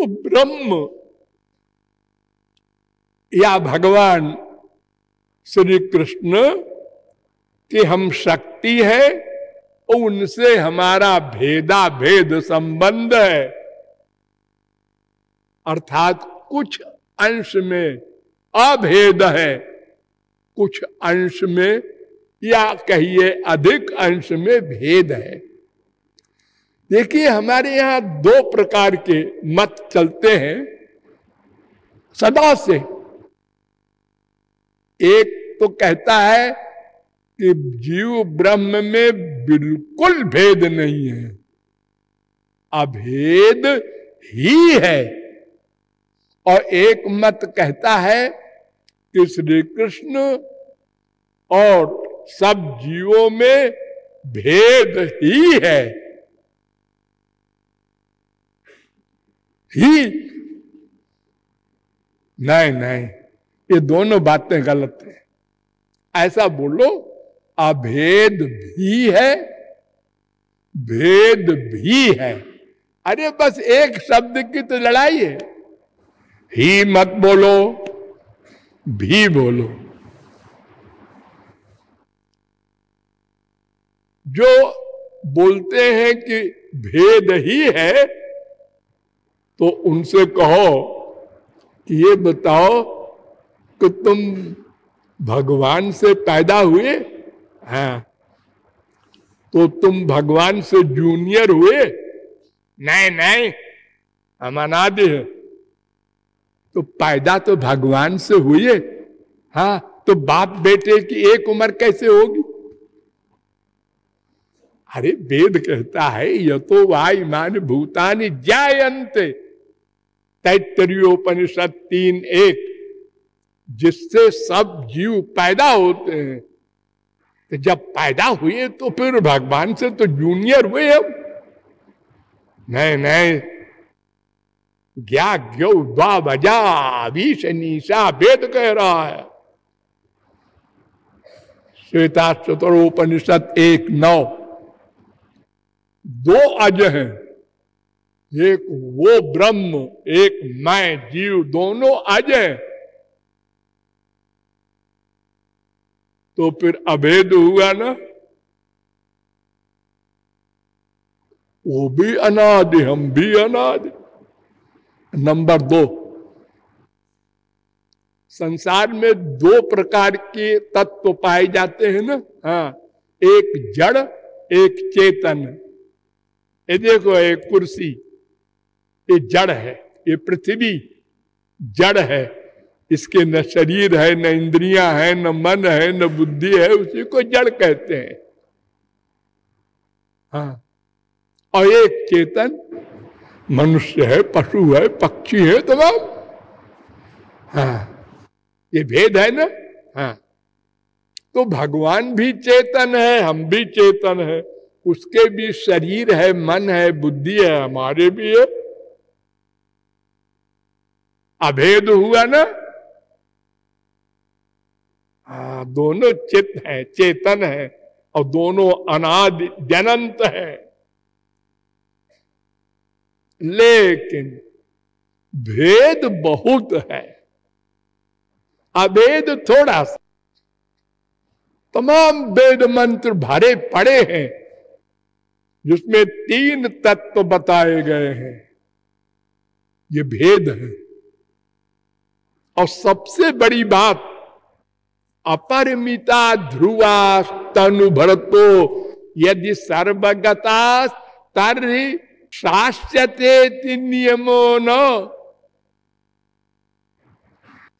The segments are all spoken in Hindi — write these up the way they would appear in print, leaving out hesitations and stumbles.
तो ब्रह्म या भगवान श्री कृष्ण की हम शक्ति है, उनसे हमारा भेदा भेद संबंध है। अर्थात कुछ अंश में अभेद है, कुछ अंश में या कहिए अधिक अंश में भेद है। देखिए, हमारे यहां दो प्रकार के मत चलते हैं सदा से। एक तो कहता है कि जीव ब्रह्म में बिल्कुल भेद नहीं है, अभेद ही है। और एक मत कहता है कि श्री कृष्ण और सब जीवों में भेद ही है, ही नहीं, ये दोनों बातें गलत हैं। ऐसा बोलो, अभेद भी है, भेद भी है। अरे बस एक शब्द की तो लड़ाई है। ही मत बोलो, भी बोलो। जो बोलते हैं कि भेद ही है, तो उनसे कहो कि ये बताओ कि तुम भगवान से पैदा हुए? हाँ। तो तुम भगवान से जूनियर हुए? नहीं, हम अनादि है। तो पैदा तो भगवान से हुए। हाँ, तो बाप बेटे की एक उम्र कैसे होगी? अरे वेद कहता है यतो वायुमान भूतानि जायन्ते, तैत्तरीयोपनिषद 3:1, जिससे सब जीव पैदा होते हैं। तो जब पैदा हुए तो फिर भगवान से तो जूनियर हुए हम? नहीं, ज्ञाज्ञो द्वावजा भीषणीशा वेद कह रहा है। श्वेताश्वतरोपनिषद 1:9। दो अज हैं, एक वो ब्रह्म, एक मैं जीव, दोनों अज हैं। तो फिर अभेद हुआ ना, वो भी अनादि, हम भी अनादि। नंबर 2, संसार में दो प्रकार के तत्व पाए जाते हैं ना। हाँ, एक जड़, एक चेतन। ये देखो, एक कुर्सी, ये जड़ है। ये पृथ्वी जड़ है, इसके न शरीर है, न इंद्रियां है, न मन है, न बुद्धि है, उसी को जड़ कहते हैं। हाँ, और एक चेतन, मनुष्य है, पशु है, पक्षी है, तमाम। हाँ, ये भेद है ना। हाँ, तो भगवान भी चेतन है, हम भी चेतन है, उसके भी शरीर है, मन है, बुद्धि है, हमारे भी है। अभेद हुआ ना। हाँ, दोनों चित है, चेतन है, और दोनों अनादि अनंत है। लेकिन भेद बहुत है, अभेद थोड़ा सा। तमाम वेद मंत्र भरे पड़े हैं जिसमें 3 तत्व बताए गए हैं। ये भेद है। और सबसे बड़ी बात, अपरिमिता ध्रुवा तनु भरतो यदि सर्वगता तर्हि शास्यते नियमो न।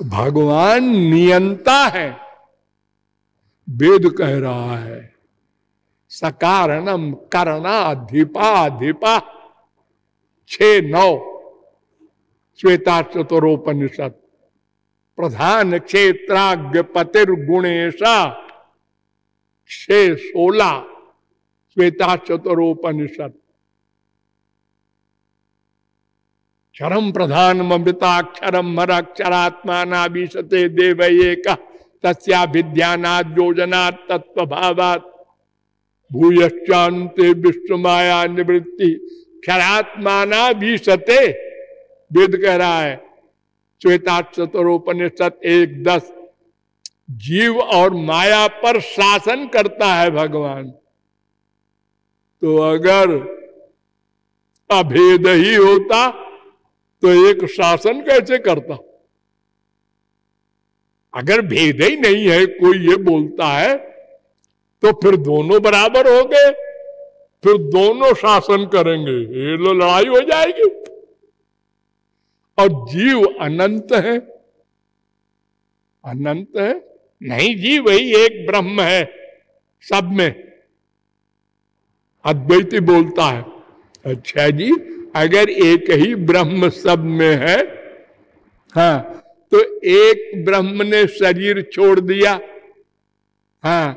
भगवान नियंता है, वेद कह रहा है। सकारणम करणाधिपाधिपा 6:9 श्वेताश्वतरोपनिषद। प्रधान क्षेत्राज्ञ पतिर्गुणेशा 6:16 श्वेताश्वतरोपनिषद। क्षरम प्रधान अमृताक्षरम मराक्षरात्मा नाभिशते देव एक तस्या विद्यानाद योजनात् तत्वभावात् भूयश्चान्ते विश्व माया निवृत्ति क्षरात्मा नाभिशते। वेद कह रहा है श्वेताक्षरोपनिषद 1:10, जीव और माया पर शासन करता है भगवान। तो अगर अभेद ही होता तो एक शासन कैसे करता? अगर भेद ही नहीं है, कोई ये बोलता है, तो फिर दोनों बराबर हो गए, फिर दोनों शासन करेंगे, ये लो लड़ाई हो जाएगी। और जीव अनंत है, अनंत है नहीं, जीव वही एक ब्रह्म है सब में, अद्वैती बोलता है। अच्छा जी, अगर एक ही ब्रह्म सब में है, हाँ, तो एक ब्रह्म ने शरीर छोड़ दिया, हाँ,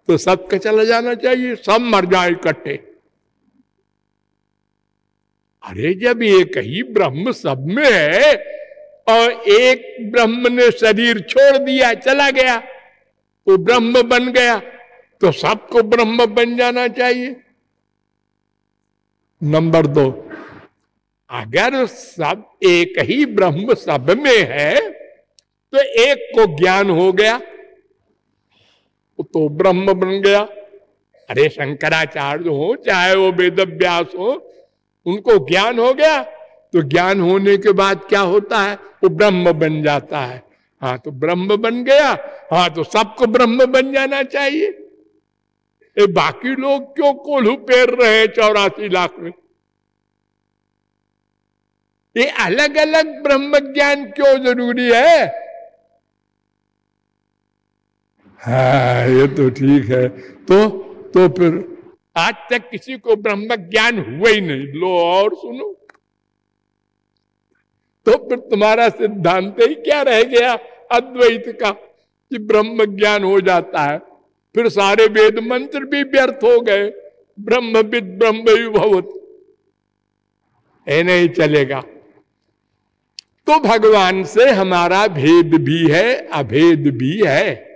तो सबका चला जाना चाहिए, सब मर जाए इकट्ठे। अरे जब एक ही ब्रह्म सब में है और एक ब्रह्म ने शरीर छोड़ दिया, चला गया, वो ब्रह्म बन गया, तो सबको ब्रह्म बन जाना चाहिए। नंबर 2, अगर सब एक ही ब्रह्म सब में है तो एक को ज्ञान हो गया तो ब्रह्म बन गया। अरे शंकराचार्य हो चाहे वो वेद व्यास हो, उनको ज्ञान हो गया, तो ज्ञान होने के बाद क्या होता है? वो ब्रह्म बन जाता है। हाँ, तो ब्रह्म बन गया, हाँ, तो सबको ब्रह्म बन जाना चाहिए। ये बाकी लोग क्यों कोल्हू पेर रहे हैं 84 लाख में? ये अलग अलग ब्रह्म ज्ञान क्यों जरूरी है? हाँ, ये तो ठीक है। तो फिर आज तक किसी को ब्रह्म ज्ञान हुआ ही नहीं। लो और सुनो, तो फिर तुम्हारा सिद्धांत ही क्या रह गया अद्वैत का कि ब्रह्म ज्ञान हो जाता है? फिर सारे वेद मंत्र भी व्यर्थ हो गए। ब्रह्मविद ब्रह्म विभवत, ये नहीं चलेगा। तो भगवान से हमारा भेद भी है, अभेद भी है।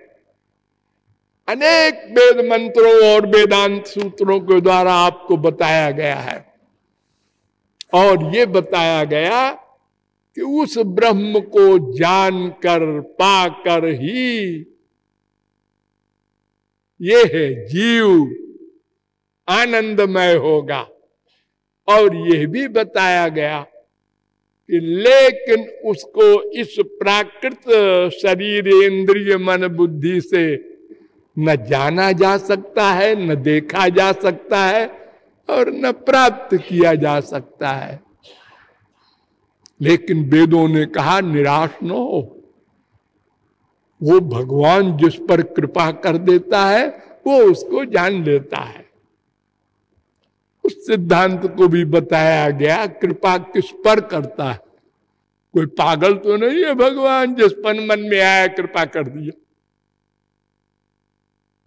अनेक वेद मंत्रों और वेदांत सूत्रों के द्वारा आपको बताया गया है, और ये बताया गया कि उस ब्रह्म को जानकर पाकर ही ये है जीव आनंदमय होगा। और यह भी बताया गया कि लेकिन उसको इस प्राकृत शरीर इंद्रिय मन बुद्धि से न जाना जा सकता है, न देखा जा सकता है, और न प्राप्त किया जा सकता है। लेकिन वेदों ने कहा निराश न हो, वो भगवान जिस पर कृपा कर देता है वो उसको जान लेता है। उस सिद्धांत को भी बताया गया, कृपा किस पर करता है। कोई पागल तो नहीं है भगवान जिस पर मन में आया कृपा कर दिया।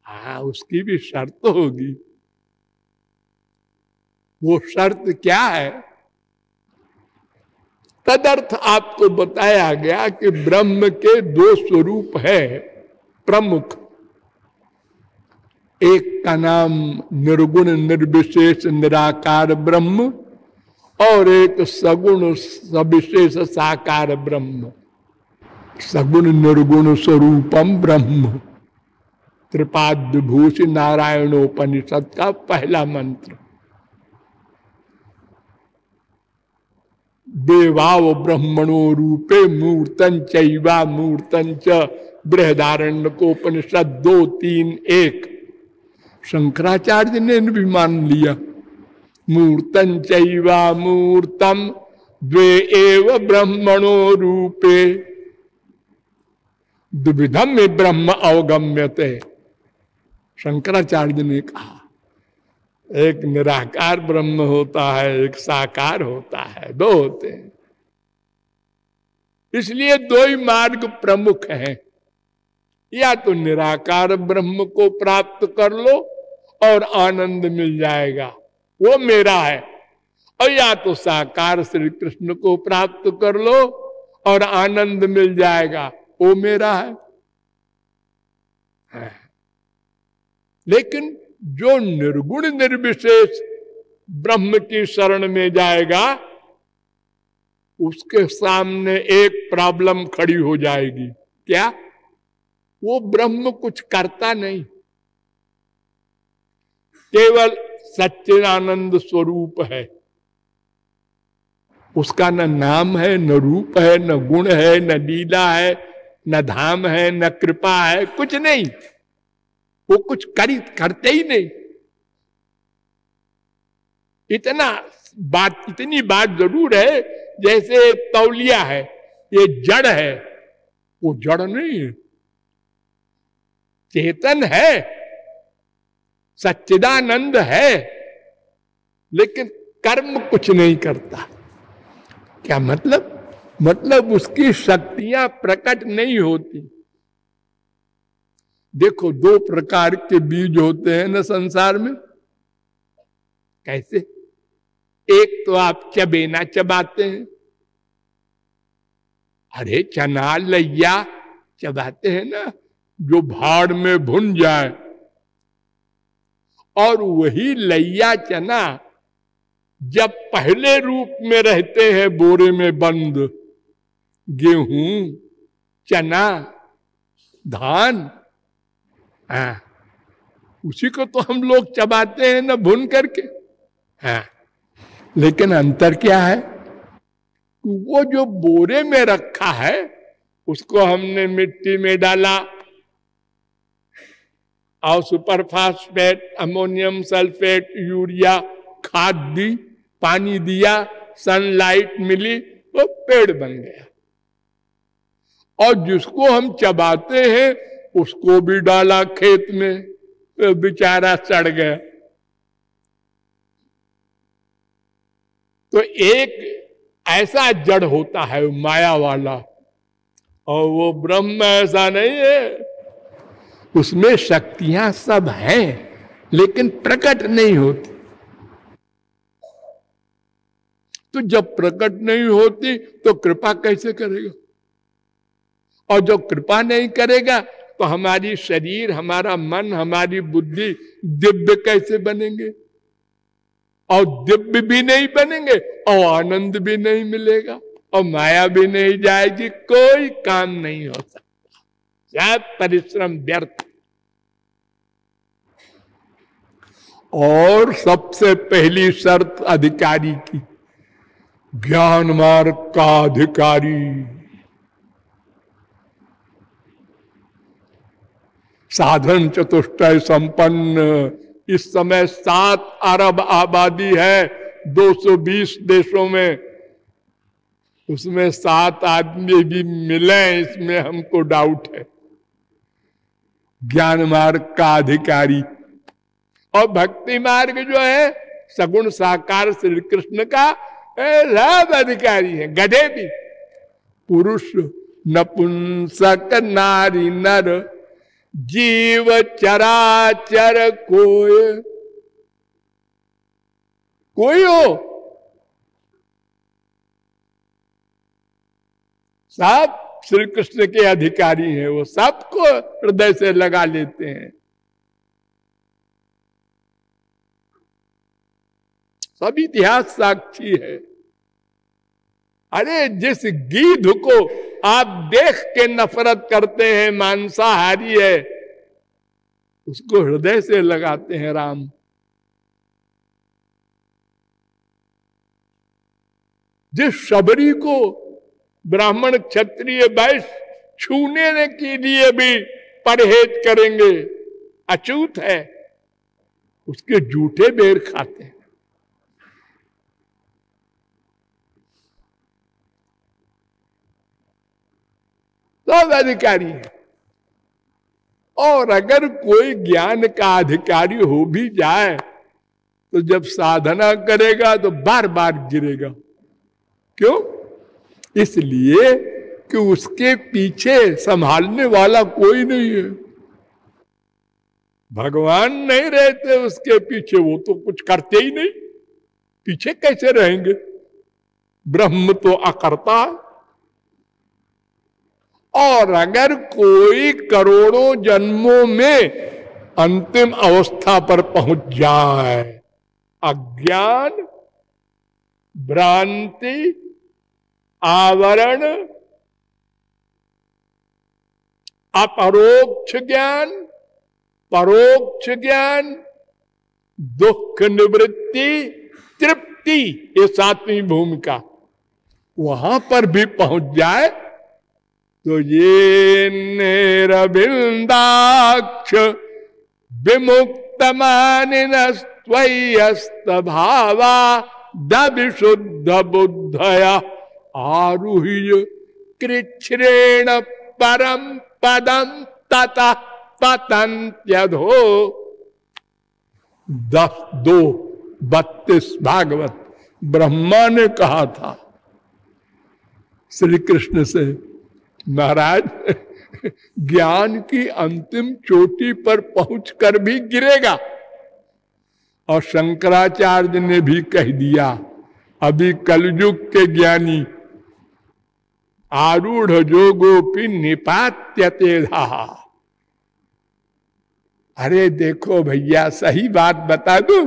हाँ, उसकी भी शर्त होगी। वो शर्त क्या है? तदर्थ आपको बताया गया कि ब्रह्म के 2 स्वरूप है प्रमुख। एक का नाम निर्गुण निर्विशेष निराकार ब्रह्म, और एक सगुण सविशेष साकार ब्रह्म। सगुण निर्गुण स्वरूपम ब्रह्म, त्रिपाद्यभूषि नारायणोपनिषद का पहला मंत्र। देवाव ब्रह्मणो रूपे मूर्तन चैवा मूर्तन च, बृहदारण्यकोपनिषद 2:3-1। शंकराचार्य ने भी मान लिया, मूर्तन चैवा मूर्तम द्वे एव ब्रह्मणो रूपे द्विविधम में ब्रह्म अवगम्यते। शंकराचार्य ने कहा एक निराकार ब्रह्म होता है, एक साकार होता है, 2 होते हैं। इसलिए 2 ही मार्ग प्रमुख हैं। या तो निराकार ब्रह्म को प्राप्त कर लो और आनंद मिल जाएगा, वो मेरा है, और या तो साकार श्री कृष्ण को प्राप्त कर लो और आनंद मिल जाएगा, वो मेरा है। लेकिन जो निर्गुण निर्विशेष ब्रह्म की शरण में जाएगा उसके सामने एक प्रॉब्लम खड़ी हो जाएगी। क्या? वो ब्रह्म कुछ करता नहीं, केवल सच्चिदानंद स्वरूप है। उसका न नाम है, न रूप है, न गुण है, न लीला है, न धाम है, न कृपा है, कुछ नहीं। वो कुछ करते ही नहीं। इतनी बात जरूर है, जैसे तौलिया है, ये जड़ है, वो जड़ नहीं है, चेतन है, सच्चिदानंद है, लेकिन कर्म कुछ नहीं करता। क्या मतलब? मतलब उसकी शक्तियां प्रकट नहीं होती। देखो, दो प्रकार के बीज होते हैं ना संसार में। कैसे? एक तो आप चबेना चबाते हैं, अरे चना लैया चबाते हैं ना, जो भाड़ में भुन जाए। और वही लैया चना जब पहले रूप में रहते हैं बोरे में बंद, गेहूं, चना, धान, उसी को तो हम लोग चबाते हैं ना भुन करके। लेकिन अंतर क्या है? वो जो बोरे में रखा है उसको हमने मिट्टी में डाला और super phosphate, ammonium sulphate, urea, खाद दी, पानी दिया, सनलाइट मिली, तो पेड़ बन गया। और जिसको हम चबाते हैं उसको भी डाला खेत में, तो बेचारा सड़ गया। तो एक ऐसा जड़ होता है माया वाला, और वो ब्रह्म ऐसा नहीं है। उसमें शक्तियां सब हैं, लेकिन प्रकट नहीं होती। तो जब प्रकट नहीं होती तो कृपा कैसे करेगा? और जब कृपा नहीं करेगा तो हमारी शरीर, हमारा मन, हमारी बुद्धि दिव्य कैसे बनेंगे? और दिव्य भी नहीं बनेंगे और आनंद भी नहीं मिलेगा और माया भी नहीं जाएगी, कोई काम नहीं हो सकता, सब परिश्रम व्यर्थ। और सबसे पहली शर्त अधिकारी की, ज्ञान मार्ग का अधिकारी। साधन चतुष्टय संपन्न। इस समय 7 अरब आबादी है 220 देशों में, उसमें 7 आदमी भी मिले इसमें हमको डाउट है। ज्ञान मार्ग का अधिकारी। और भक्ति मार्ग जो है सगुण साकार श्री कृष्ण का, सब अधिकारी है, गधे भी। पुरुष, नपुंसक, नारी, नर, जीव, चराचर, कोई हो, सब श्री कृष्ण के अधिकारी हैं। वो सबको हृदय से लगा लेते हैं। सब इतिहास साक्षी है। अरे जिस गीध को आप देख के नफरत करते हैं, मांसाहारी है, उसको हृदय से लगाते हैं राम। जिस शबरी को ब्राह्मण, क्षत्रिय, वैश्य छूने के लिए भी परहेज करेंगे, अछूत है, उसके जूठे बेर खाते हैं। सब अधिकारी है। और अगर कोई ज्ञान का अधिकारी हो भी जाए तो जब साधना करेगा तो बार बार गिरेगा। क्यों? इसलिए कि उसके पीछे संभालने वाला कोई नहीं है। भगवान नहीं रहते उसके पीछे, वो तो कुछ करते ही नहीं, पीछे कैसे रहेंगे? ब्रह्म तो अकर्ता है। और अगर कोई करोड़ों जन्मों में अंतिम अवस्था पर पहुंच जाए, अज्ञान, भ्रांति, आवरण, अपरोक्ष ज्ञान, परोक्ष ज्ञान, दुख निवृत्ति, तृप्ति, ये 7वीं भूमिका, वहां पर भी पहुंच जाए तो ये निरबिंदाक्ष विमुक्त मानिनस्त्वय्यस्त भावा दविशुद्ध बुद्धया आरुह्य कृच्छ्रेण परम पदम ततः पतन्त्यधो। 10:2-32 भागवत। ब्रह्मा ने कहा था श्री कृष्ण से, महाराज ज्ञान की अंतिम चोटी पर पहुंचकर भी गिरेगा। और शंकराचार्य ने भी कह दिया, अभी कलयुग के ज्ञानी आरूढ़ जोगोपि निपात्यते धाः। अरे देखो भैया, सही बात बता दूं,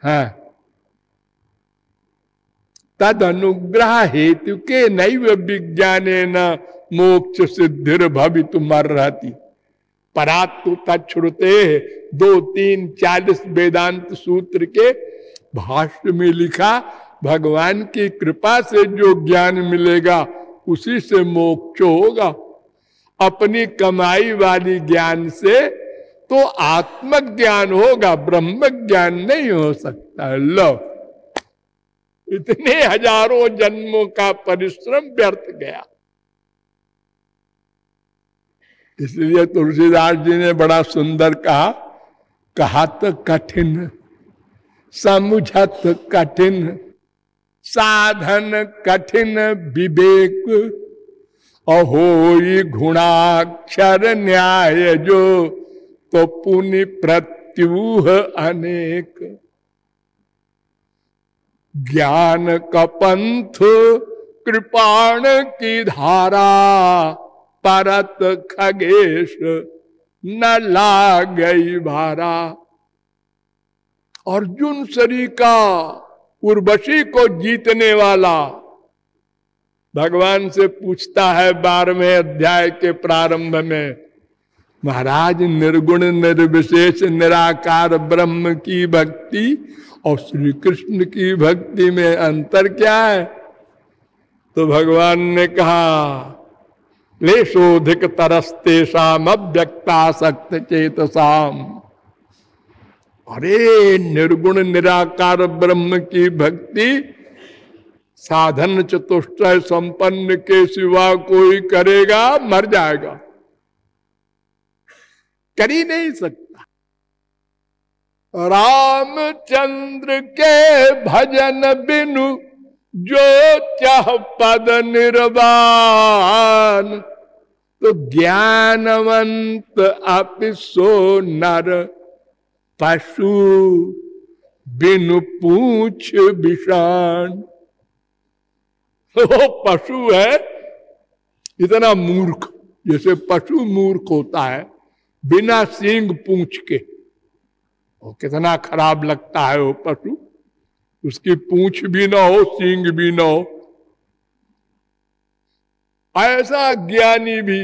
हाँ, तद अनुग्रह हेतु के नैव विज्ञाने न मोक्ष सिद्धिर भवितुमर्हति। परात्तु तच्छ्रुते 2-3-40 वेदांत सूत्र के भाष्य में लिखा, भगवान की कृपा से जो ज्ञान मिलेगा उसी से मोक्ष होगा। अपनी कमाई वाली ज्ञान से तो आत्मज्ञान होगा, ब्रह्म ज्ञान नहीं हो सकता। लो, इतने हजारों जन्मों का परिश्रम व्यर्थ गया। इसलिए तुलसीदास जी ने बड़ा सुंदर कहा, कहत कठिन समुझत कठिन साधन कठिन विवेक, अहोई गुणाक्षर न्याय जो तो पुनि प्रत्यूह अनेक। ज्ञान का पंथ कृपाण की धारा, परत खगेश न लागई भारा। अर्जुन सरीका उर्वशी को जीतने वाला भगवान से पूछता है 12वें अध्याय के प्रारंभ में, महाराज निर्गुण निर्विशेष निराकार ब्रह्म की भक्ति और श्री कृष्ण की भक्ति में अंतर क्या है? तो भगवान ने कहा, लेशोधिक तरस्तेषाम अव्यक्तासक्त चेतसाम। अरे निर्गुण निराकार ब्रह्म की भक्ति साधन चतुष्टय संपन्न के सिवा कोई करेगा मर जाएगा, कर ही नहीं सकता। रामचंद्र के भजन बिनु जो चाह पद निर्वाण, तो ज्ञानवंत अपिसो नर पशु बिनु पूछ विषाण। वो पशु है इतना मूर्ख, जैसे पशु मूर्ख होता है बिना सींग पूंछ के, वो कितना खराब लगता है वो पशु, उसकी पूंछ भी ना हो सींग भी ना हो। ऐसा ज्ञानी भी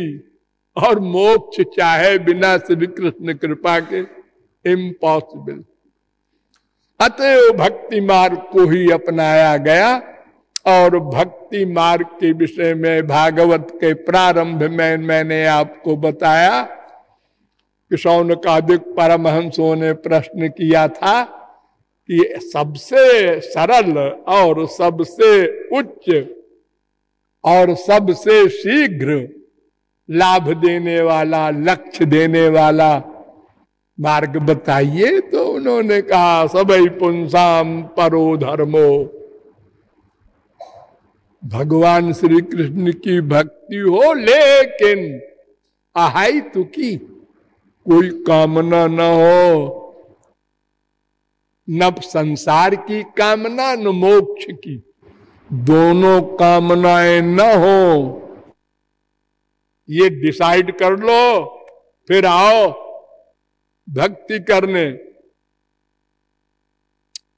और मोक्ष चाहे बिना श्री कृष्ण कृपा के, इम्पॉसिबल। अतएव भक्ति मार्ग को ही अपनाया गया। और भक्ति मार्ग के विषय में भागवत के प्रारंभ में मैंने आपको बताया कि शौनकादिक परमहंसों ने प्रश्न किया था कि सबसे सरल और सबसे उच्च और सबसे शीघ्र लाभ देने वाला, लक्ष्य देने वाला मार्ग बताइए। तो उन्होंने कहा, सबई पुंसाम परो धर्मो। भगवान श्री कृष्ण की भक्ति हो, लेकिन अहाई तु की कोई कामना न हो, न संसार की कामना न मोक्ष की, दोनों कामनाएं न हो, ये डिसाइड कर लो, फिर आओ भक्ति करने।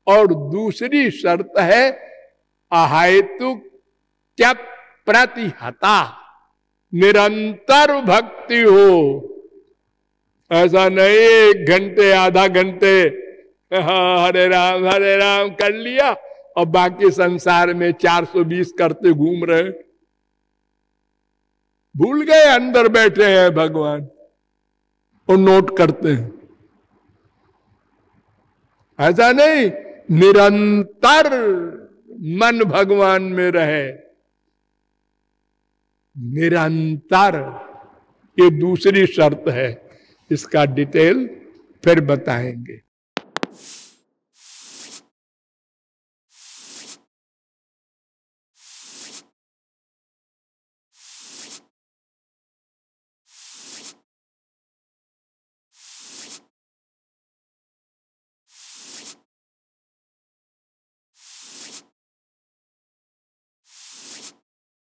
और दूसरी शर्त है अहेतु क्या प्रतिहता, निरंतर भक्ति हो। ऐसा नहीं 1 घंटे आधा घंटे हरे राम कर लिया और बाकी संसार में 420 करते घूम रहे, भूल गए अंदर बैठे हैं भगवान और नोट करते हैं। ऐसा नहीं, निरंतर मन भगवान में रहे, निरंतर, ये दूसरी शर्त है। इसका डिटेल फिर बताएंगे।